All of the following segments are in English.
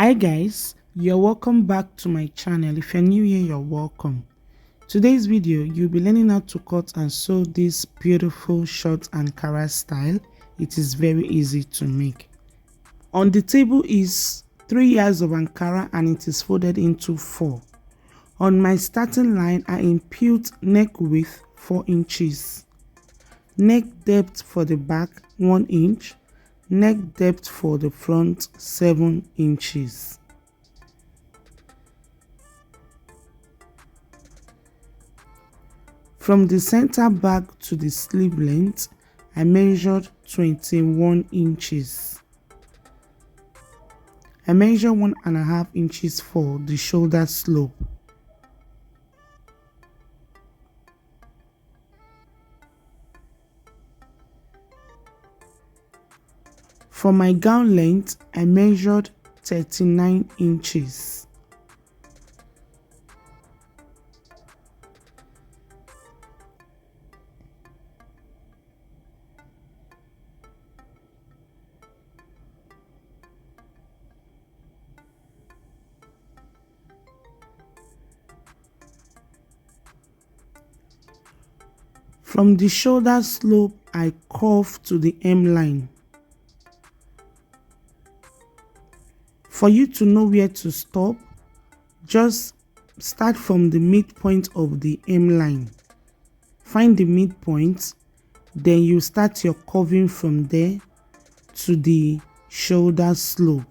Hi guys, you're welcome back to my channel. If you're new here, you're welcome. Today's video, you'll be learning how to cut and sew this beautiful short ankara style. It is very easy to make. On the table is 3 yards of ankara and it is folded into 4. On my starting line, I impute neck width 4 inches, neck depth for the back 1 inch, neck depth for the front 7 inches. From the center back to the sleeve length, I measured 21 inches. I measure 1.5 inches for the shoulder slope. For my gown length, I measured 39 inches. From the shoulder slope, I curve to the hemline. For you to know where to stop, just start from the midpoint of the hemline. Find the midpoint, then you start your curving from there to the shoulder slope.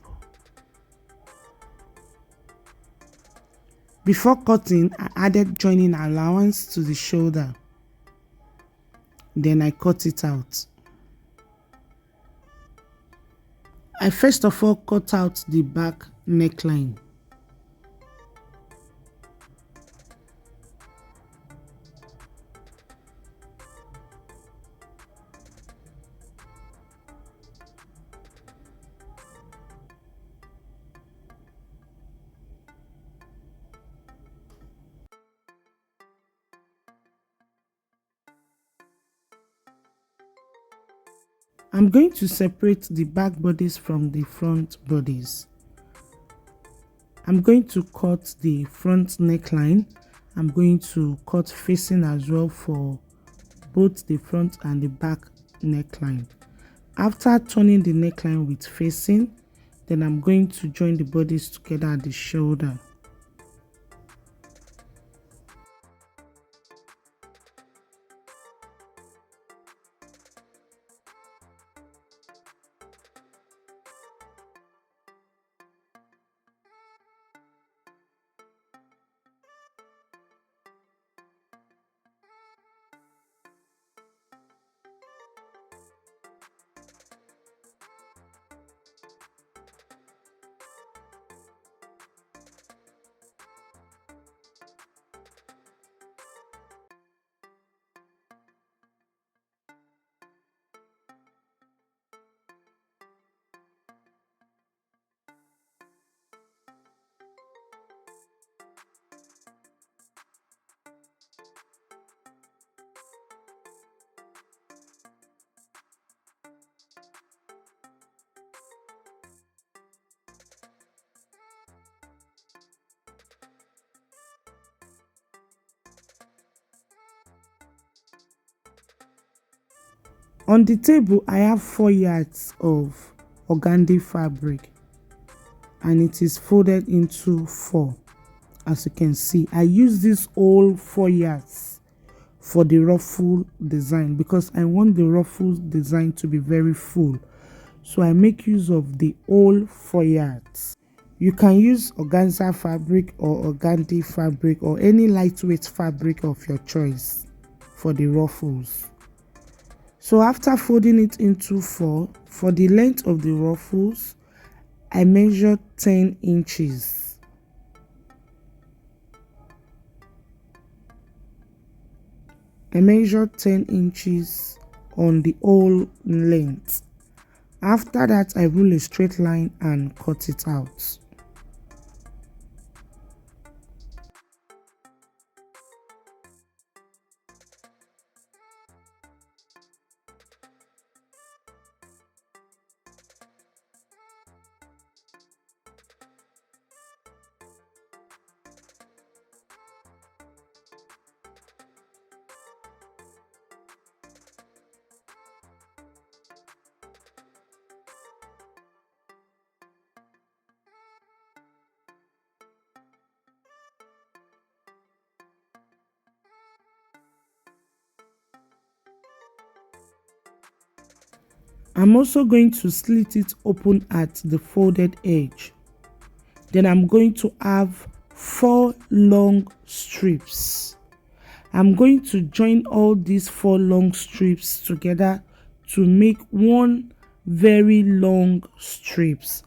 Before cutting, I added joining allowance to the shoulder. Then I cut it out. I first of all cut out the back neckline. I'm going to separate the back bodice from the front bodice. I'm going to cut the front neckline. I'm going to cut facing as well for both the front and the back neckline. After turning the neckline with facing, then I'm going to join the bodice together at the shoulder. On the table, I have 4 yards of organdy fabric and it is folded into 4. As you can see, I use this whole 4 yards for the ruffle design because I want the ruffle design to be very full. So I make use of the whole 4 yards. You can use organza fabric or organdy fabric or any lightweight fabric of your choice for the ruffles. So after folding it into 4, for the length of the ruffles, I measured 10 inches. I measured 10 inches on the whole length. After that, I rule a straight line and cut it out. I'm also going to slit it open at the folded edge. Then I'm going to have 4 long strips. I'm going to join all these 4 long strips together to make one very long strips.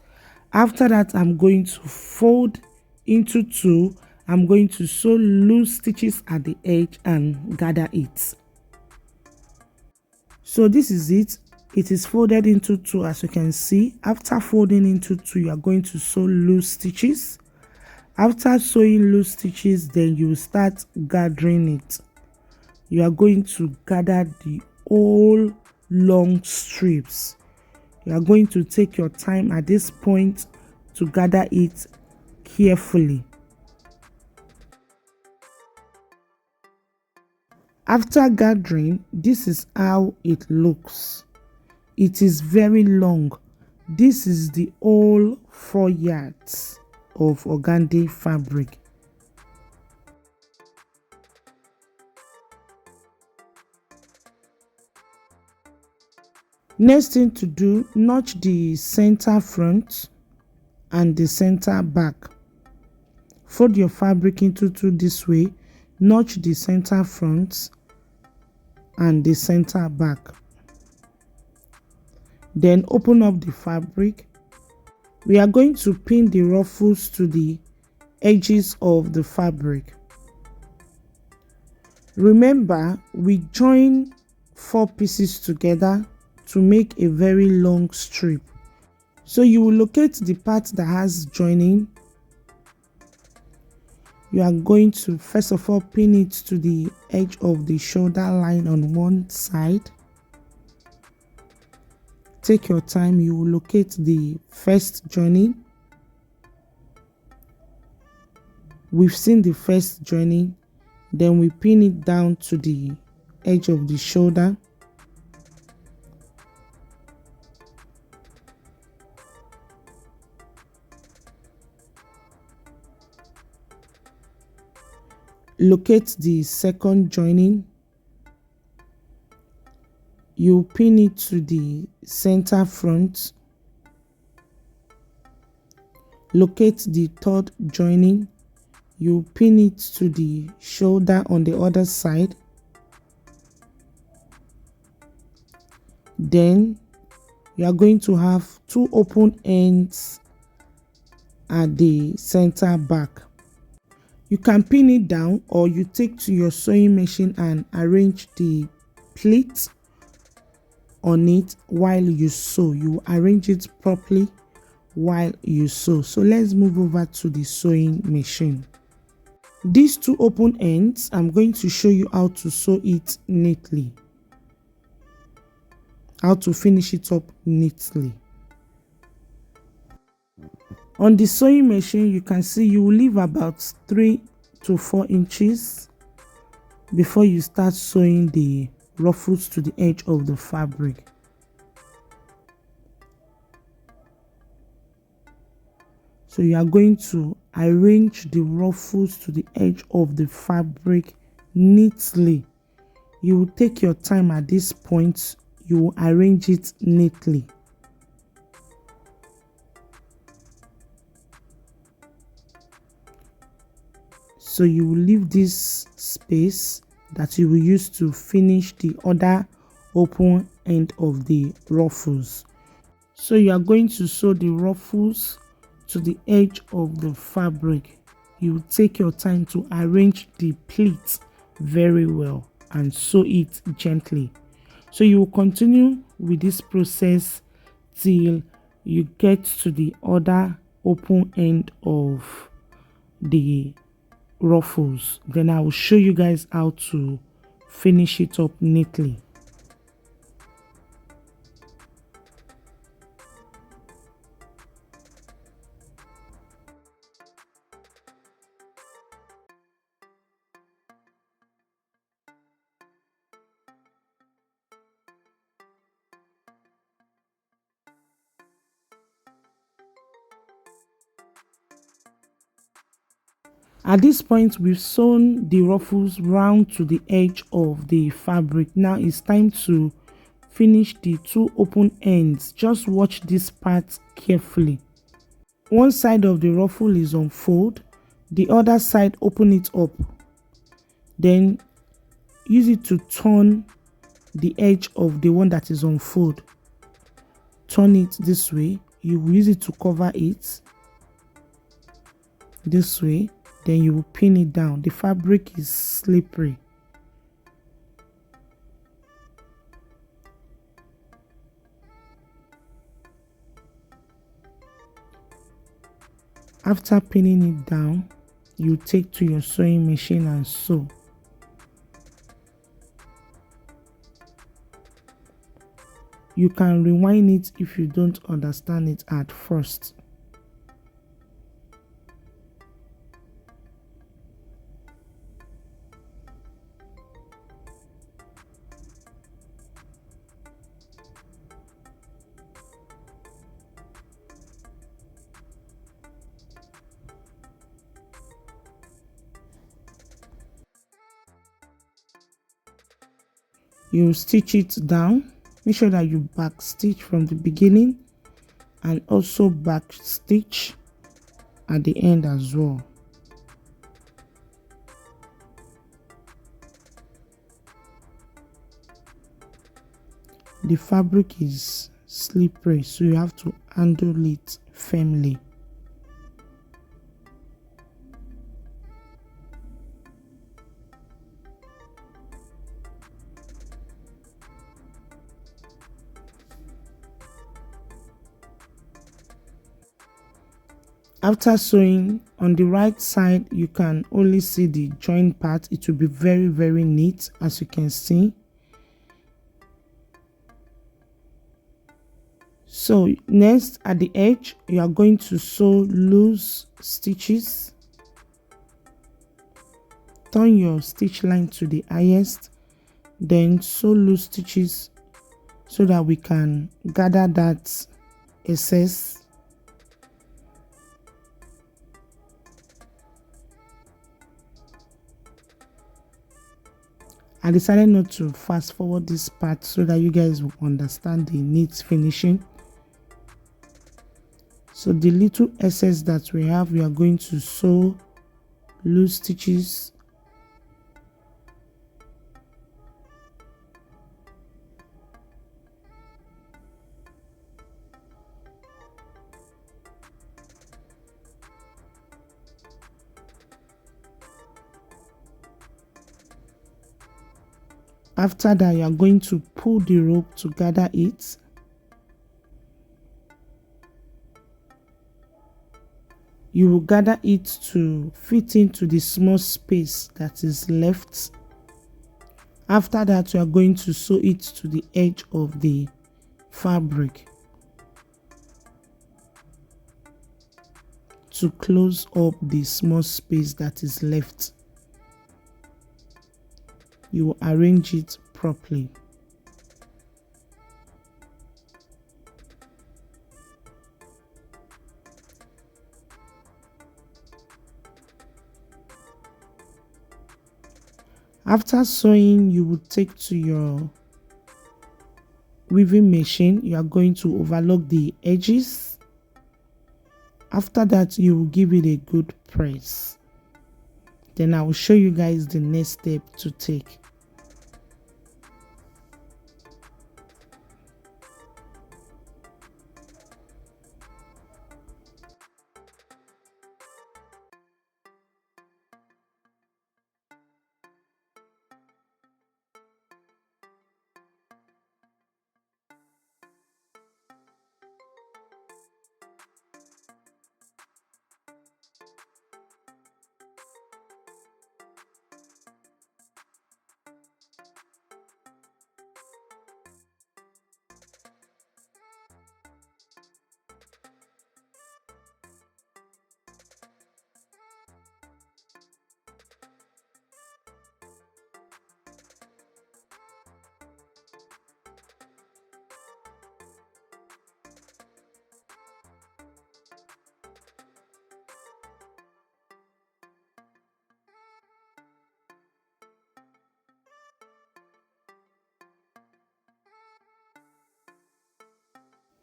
After that, I'm going to fold into 2. I'm going to sew loose stitches at the edge and gather it. So this is it. It is folded into 2, as you can see. After folding into 2, you are going to sew loose stitches. After sewing loose stitches, then you start gathering it. You are going to gather the whole long strips. You are going to take your time at this point to gather it carefully. After gathering, this is how it looks. It is very long. This is the whole 4 yards of organdy fabric. Next thing to do, notch the center front and the center back. Fold your fabric into 2 this way. Notch the center front and the center back. Then open up the fabric. We are going to pin the ruffles to the edges of the fabric. Remember, we join 4 pieces together to make a very long strip. So you will locate the part that has joining. You are going to first of all pin it to the edge of the shoulder line on one side. Take your time, you will locate the first joining. We've seen the first joining, then we pin it down to the edge of the shoulder. Locate the second joining. You pin it to the center front. Locate the third joining. You pin it to the shoulder on the other side. Then you are going to have 2 open ends at the center back. You can pin it down, or you take to your sewing machine and arrange the pleats on it while you sew. You arrange it properly while you sew. So let's move over to the sewing machine. These 2 open ends, I'm going to show you how to sew it neatly, how to finish it up neatly. On the sewing machine, you can see you will leave about 3 to 4 inches before you start sewing the ruffles to the edge of the fabric. So you are going to arrange the ruffles to the edge of the fabric neatly. You will take your time at this point. You will arrange it neatly. So you will leave this space that you will use to finish the other open end of the ruffles. So you are going to sew the ruffles to the edge of the fabric. You will take your time to arrange the pleats very well and sew it gently. So you will continue with this process till you get to the other open end of the ruffles. Then I will show you guys how to finish it up neatly. At this point, we've sewn the ruffles round to the edge of the fabric. Now it's time to finish the two open ends, just watch this part carefully. One side of the ruffle is unfold, the other side open it up, then use it to turn the edge of the one that is unfold. Turn it this way, you will use it to cover it this way, then you will pin it down. The fabric is slippery. After pinning it down, you take to your sewing machine and sew. You can rewind it if you don't understand it at first. You stitch it down. Make sure that you back stitch from the beginning and also back stitch at the end as well. The fabric is slippery, so you have to handle it firmly. After sewing, on the right side you can only see the join part. It will be very neat, as you can see. So next, at the edge you are going to sew loose stitches. Turn your stitch line to the highest, then sew loose stitches so that we can gather that excess. I decided not to fast forward this part so that you guys will understand the neat finishing. So the little excess that we have, we are going to sew loose stitches. After that, you are going to pull the rope to gather it. You will gather it to fit into the small space that is left. After that, you are going to sew it to the edge of the fabric to close up the small space that is left. You will arrange it properly. After sewing, you will take to your weaving machine. You are going to overlock the edges. After that, you will give it a good press. Then I will show you guys the next step to take.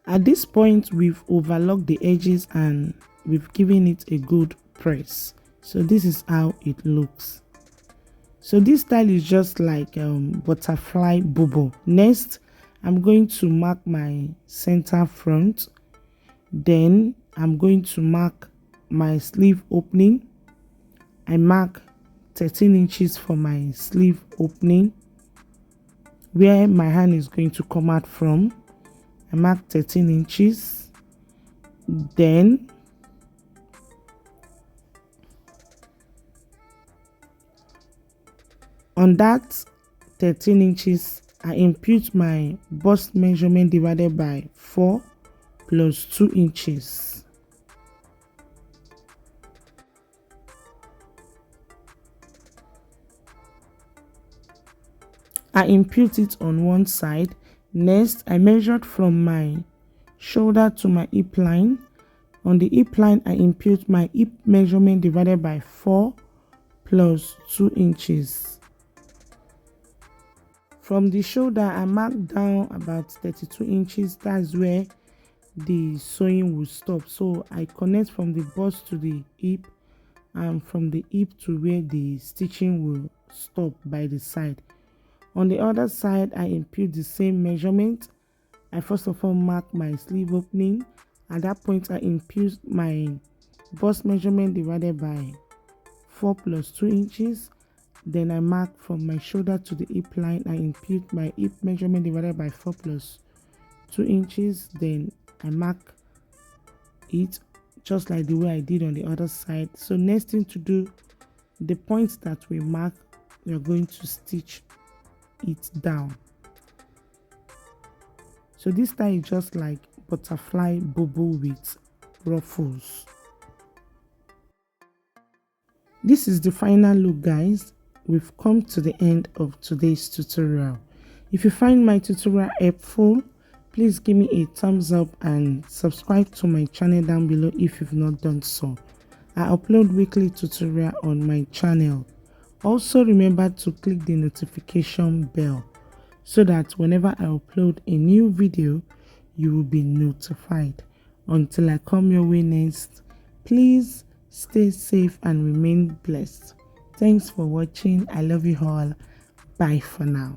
At this point, we've overlocked the edges and we've given it a good press. So this is how it looks. So this style is just like butterfly bubble. Next, I'm going to mark my center front. Then I'm going to mark my sleeve opening. I mark 13 inches for my sleeve opening, where my hand is going to come out from. I mark 13 inches. Then on that 13 inches, I impute my bust measurement divided by 4 plus 2 inches. I impute it on one side. Next, I measured from my shoulder to my hip line. On the hip line, I impute my hip measurement divided by 4 plus 2 inches. From the shoulder, I mark down about 32 inches. That's where the sewing will stop. So I connect from the bust to the hip and from the hip to where the stitching will stop by the side. On the other side, I impute the same measurement. I first of all mark my sleeve opening. At that point, I impute my bust measurement divided by 4 plus 2 inches. Then I mark from my shoulder to the hip line. I impute my hip measurement divided by 4 plus 2 inches. Then I mark it just like the way I did on the other side. So next thing to do, the points that we mark, we are going to stitch it down. So this style is just like butterfly bubble with ruffles. This is the final look, guys. We've come to the end of today's tutorial. If you find my tutorial helpful, please give me a thumbs up and subscribe to my channel down below if you've not done so. I upload weekly tutorial on my channel. Also remember to click the notification bell so that whenever I upload a new video, you will be notified. Until I come your way next, please stay safe and remain blessed. Thanks for watching. I love you all. Bye for now.